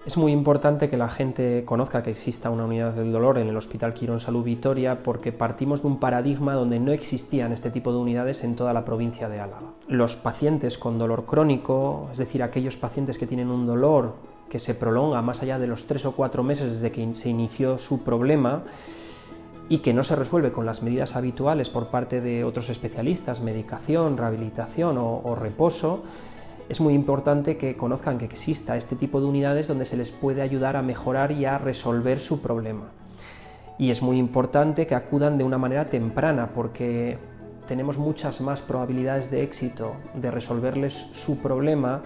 Es muy importante que la gente conozca que exista una unidad del dolor en el Hospital Quirón Salud Vitoria, porque partimos de un paradigma donde no existían este tipo de unidades en toda la provincia de Álava. Los pacientes con dolor crónico, es decir, aquellos pacientes que tienen un dolor que se prolonga más allá de los 3 o 4 meses desde que se inició su problema y que no se resuelve con las medidas habituales por parte de otros especialistas, medicación, rehabilitación o reposo, es muy importante que conozcan que exista este tipo de unidades donde se les puede ayudar a mejorar y a resolver su problema. Y es muy importante que acudan de una manera temprana, porque tenemos muchas más probabilidades de éxito de resolverles su problema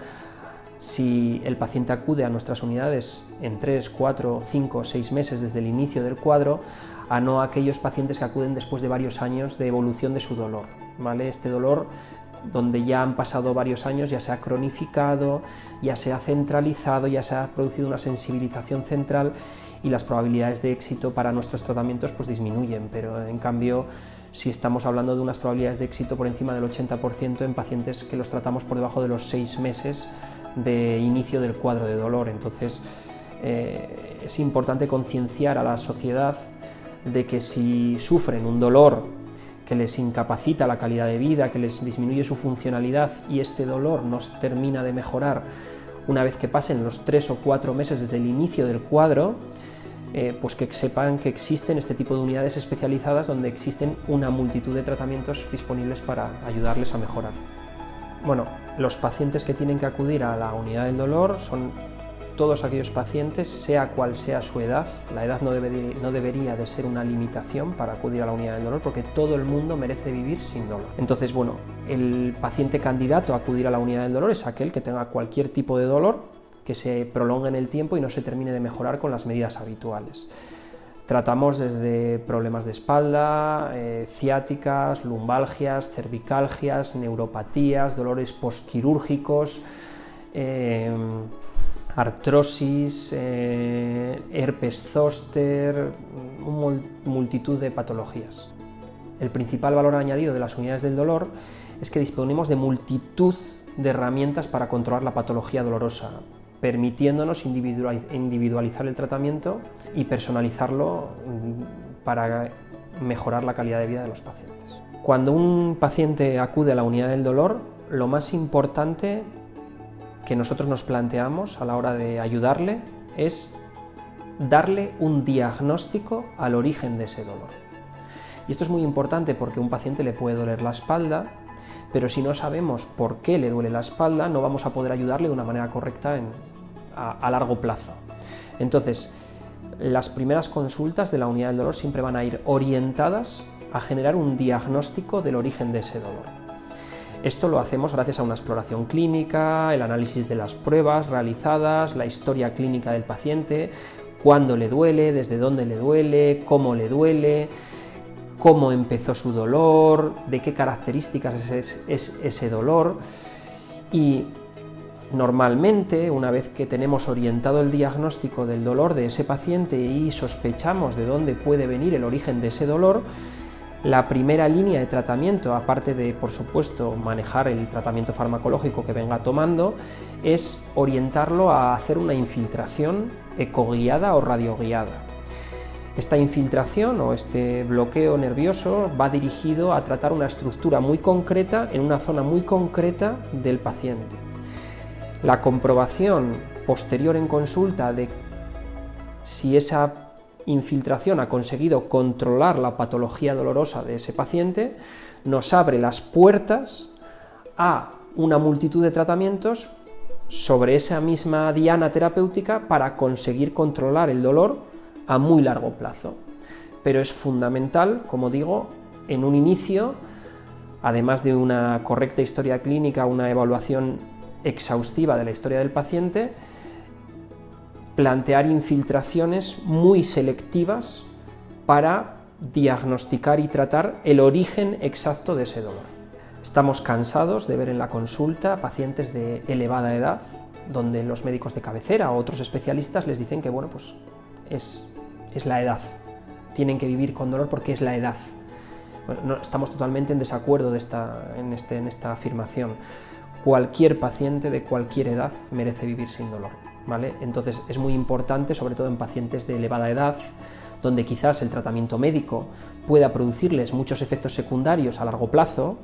si el paciente acude a nuestras unidades en 3, 4, 5 o 6 meses desde el inicio del cuadro, a no a aquellos pacientes que acuden después de varios años de evolución de su dolor, ¿vale? Este dolor donde ya han pasado varios años, ya se ha cronificado, ya se ha centralizado, ya se ha producido una sensibilización central y las probabilidades de éxito para nuestros tratamientos pues disminuyen, pero en cambio si estamos hablando de unas probabilidades de éxito por encima del 80% en pacientes que los tratamos por debajo de los 6 meses de inicio del cuadro de dolor. Entonces es importante concienciar a la sociedad de que si sufren un dolor que les incapacita la calidad de vida, que les disminuye su funcionalidad y este dolor no se termina de mejorar una vez que pasen los 3 o 4 meses desde el inicio del cuadro, pues que sepan que existen este tipo de unidades especializadas donde existen una multitud de tratamientos disponibles para ayudarles a mejorar. Bueno, los pacientes que tienen que acudir a la unidad del dolor son todos aquellos pacientes, sea cual sea su edad. La edad no debería de ser una limitación para acudir a la unidad del dolor, porque todo el mundo merece vivir sin dolor. Entonces, bueno, el paciente candidato a acudir a la unidad del dolor es aquel que tenga cualquier tipo de dolor que se prolongue en el tiempo y no se termine de mejorar con las medidas habituales. Tratamos desde problemas de espalda, ciáticas, lumbalgias, cervicalgias, neuropatías, dolores postquirúrgicos, artrosis, herpes zóster, multitud de patologías. El principal valor añadido de las unidades del dolor es que disponemos de multitud de herramientas para controlar la patología dolorosa, permitiéndonos individualizar el tratamiento y personalizarlo para mejorar la calidad de vida de los pacientes. Cuando un paciente acude a la unidad del dolor, lo más importante que nosotros nos planteamos a la hora de ayudarle es darle un diagnóstico al origen de ese dolor. Y esto es muy importante porque a un paciente le puede doler la espalda, pero si no sabemos por qué le duele la espalda, no vamos a poder ayudarle de una manera correcta a largo plazo. Entonces, las primeras consultas de la unidad del dolor siempre van a ir orientadas a generar un diagnóstico del origen de ese dolor. Esto lo hacemos gracias a una exploración clínica, el análisis de las pruebas realizadas, la historia clínica del paciente, cuándo le duele, desde dónde le duele, cómo empezó su dolor, de qué características es ese dolor. Y normalmente, una vez que tenemos orientado el diagnóstico del dolor de ese paciente y sospechamos de dónde puede venir el origen de ese dolor, la primera línea de tratamiento, aparte de, por supuesto, manejar el tratamiento farmacológico que venga tomando, es orientarlo a hacer una infiltración ecoguiada o radioguiada. Esta infiltración o este bloqueo nervioso va dirigido a tratar una estructura muy concreta en una zona muy concreta del paciente. La comprobación posterior en consulta de si esa infiltración ha conseguido controlar la patología dolorosa de ese paciente nos abre las puertas a una multitud de tratamientos sobre esa misma diana terapéutica para conseguir controlar el dolor a muy largo plazo. Pero es fundamental, como digo, en un inicio, además de una correcta historia clínica, una evaluación exhaustiva de la historia del paciente, plantear infiltraciones muy selectivas para diagnosticar y tratar el origen exacto de ese dolor. Estamos cansados de ver en la consulta pacientes de elevada edad, donde los médicos de cabecera o otros especialistas les dicen que bueno, pues es la edad, tienen que vivir con dolor porque es la edad. Bueno, no, estamos totalmente en desacuerdo en esta afirmación. Cualquier paciente de cualquier edad merece vivir sin dolor. ¿vale? Entonces es muy importante, sobre todo en pacientes de elevada edad, donde quizás el tratamiento médico pueda producirles muchos efectos secundarios a largo plazo,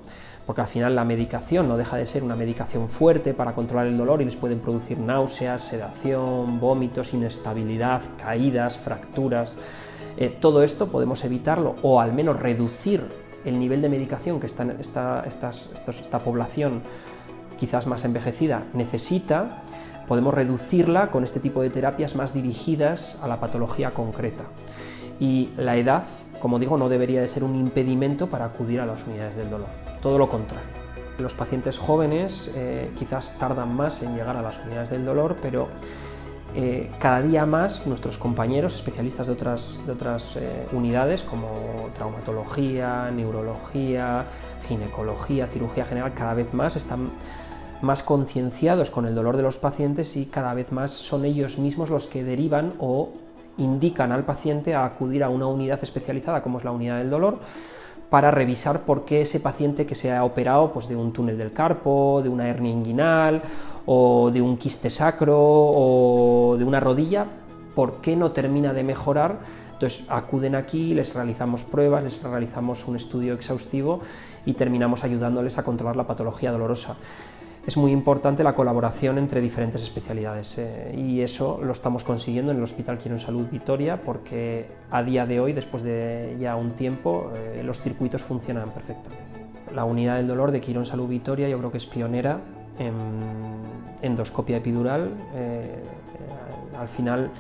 porque al final la medicación no deja de ser una medicación fuerte para controlar el dolor y les pueden producir náuseas, sedación, vómitos, inestabilidad, caídas, fracturas. Todo esto podemos evitarlo o al menos reducir el nivel de medicación que esta población quizás más envejecida necesita. Podemos reducirla con este tipo de terapias más dirigidas a la patología concreta. Y la edad, como digo, no debería de ser un impedimento para acudir a las unidades del dolor, todo lo contrario. Los pacientes jóvenes quizás tardan más en llegar a las unidades del dolor, pero cada día más nuestros compañeros especialistas de otras unidades como traumatología, neurología, ginecología, cirugía general, cada vez más están más concienciados con el dolor de los pacientes y cada vez más son ellos mismos los que derivan o indican al paciente a acudir a una unidad especializada como es la unidad del dolor para revisar por qué ese paciente que se ha operado pues, de un túnel del carpo, de una hernia inguinal o de un quiste sacro o de una rodilla, por qué no termina de mejorar. Entonces acuden aquí, les realizamos pruebas, les realizamos un estudio exhaustivo y terminamos ayudándoles a controlar la patología dolorosa. Es muy importante la colaboración entre diferentes especialidades y eso lo estamos consiguiendo en el Hospital Quirónsalud Vitoria porque a día de hoy, después de ya un tiempo, los circuitos funcionan perfectamente. La unidad del dolor de Quirónsalud Vitoria yo creo que es pionera en endoscopia epidural. Al final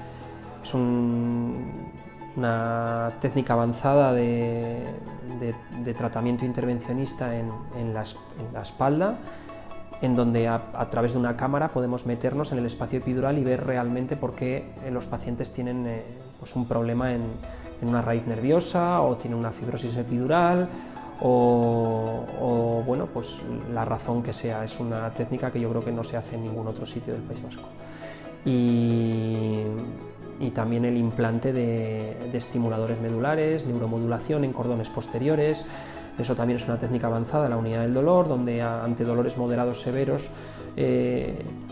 es una técnica avanzada de tratamiento intervencionista en la espalda, en donde a través de una cámara podemos meternos en el espacio epidural y ver realmente por qué los pacientes tienen pues un problema en una raíz nerviosa o tienen una fibrosis epidural o bueno, pues la razón que sea. Es una técnica que yo creo que no se hace en ningún otro sitio del País Vasco. Y también el implante de estimuladores medulares, neuromodulación en cordones posteriores. Eso también es una técnica avanzada en la unidad del dolor, donde ante dolores moderados severos,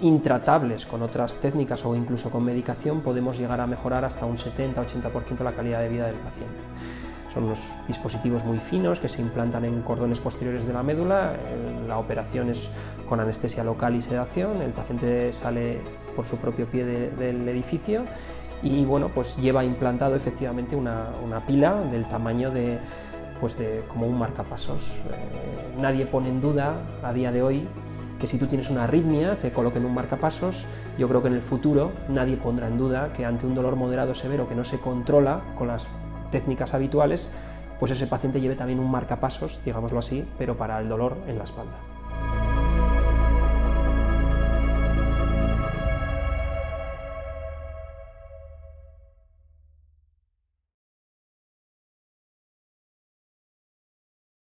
intratables con otras técnicas o incluso con medicación, podemos llegar a mejorar hasta un 70-80% la calidad de vida del paciente. Son unos dispositivos muy finos que se implantan en cordones posteriores de la médula. La operación es con anestesia local y sedación. El paciente sale por su propio pie del edificio y bueno, pues lleva implantado efectivamente una pila del tamaño de como un marcapasos. Nadie pone en duda a día de hoy que si tú tienes una arritmia te coloquen un marcapasos. Yo creo que en el futuro nadie pondrá en duda que ante un dolor moderado severo que no se controla con las técnicas habituales, pues ese paciente lleve también un marcapasos, digámoslo así, pero para el dolor en la espalda.